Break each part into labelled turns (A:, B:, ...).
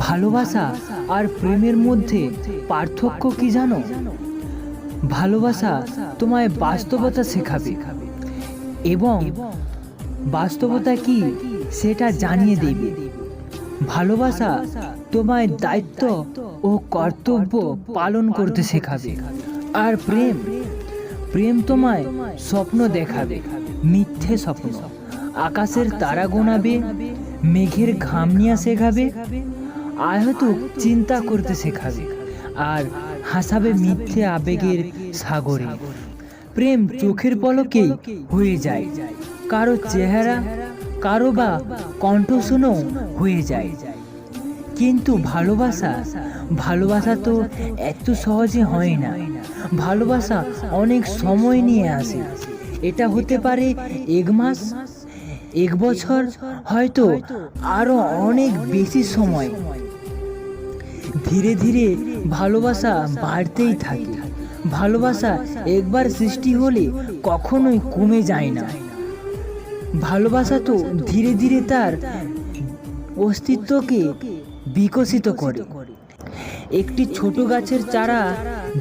A: ভালোবাসা আর প্রেমের মধ্যে পার্থক্য কি জানো? ভালোবাসা তোমায় বাস্তবতা শেখাবে এবং বাস্তবতা কি সেটা জানিয়ে দেবে। ভালোবাসা তোমায় দায়িত্ব ও কর্তব্য পালন করতে শেখাবে। আর প্রেম প্রেম তোমায় স্বপ্ন দেখাবে, মিথ্যে স্বপ্ন। আকাশের তারা গোনাবে, মেঘের ঘাম নিয়ে শেখাবে, হয়তো চিন্তা করতে শেখাবে আর হাসাবে মিথ্যে আবেগের সাগরে। প্রেম চোখের পলকেই হয়ে যায়, কারো চেহারা কারো বা কণ্ঠ শুনেও হয়ে যায়। কিন্তু ভালোবাসা তো এত সহজে হয় না। ভালোবাসা অনেক সময় নিয়ে আসে। এটা হতে পারে 1 মাস, 1 বছর, হয়তো আরো অনেক বেশি সময়। ধীরে ধীরে ভালোবাসা বাড়তেই থাকে। ভালোবাসা একবার সৃষ্টি হলে কখনোই কমে যায় না। ভালোবাসা তো ধীরে ধীরে তার অস্তিত্বকে বিকশিত করে। একটি ছোট গাছের চারা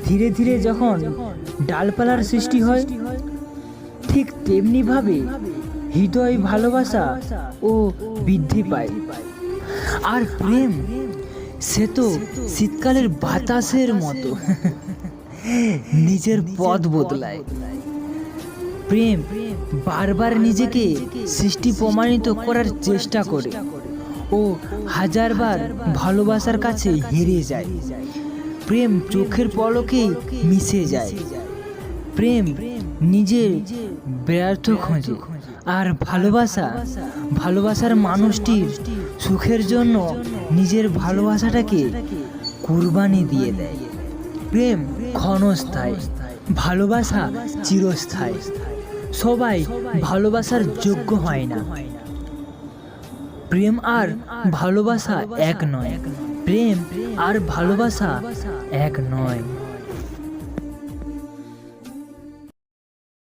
A: ধীরে ধীরে যখন ডালপালার সৃষ্টি হয়, ঠিক তেমনি ভাবে হৃদয় ভালোবাসা ও বৃদ্ধি পায়। আর প্রেম সে তো শীতকালের বাতাসের মতো নিজের পথ বদলায়। প্রেম বারবার নিজেকে সৃষ্টি প্রমাণিত করার চেষ্টা করে ও হাজারবার ভালোবাসার কাছে হেরে যায়। প্রেম চোখের পলকেই মিশে যায়। প্রেম নিজের ব্যর্থ খোঁজে। আর ভালোবাসার মানুষটির সুখের জন্য নিজের ভালোবাসাটাকে কুরবানি দিয়ে দেয়। প্রেম ক্ষণস্থায়ী, ভালোবাসা চিরস্থায়ী। সবাই ভালোবাসার যোগ্য হয় না। প্রেম আর ভালোবাসা এক নয়। প্রেম আর ভালোবাসা এক নয়।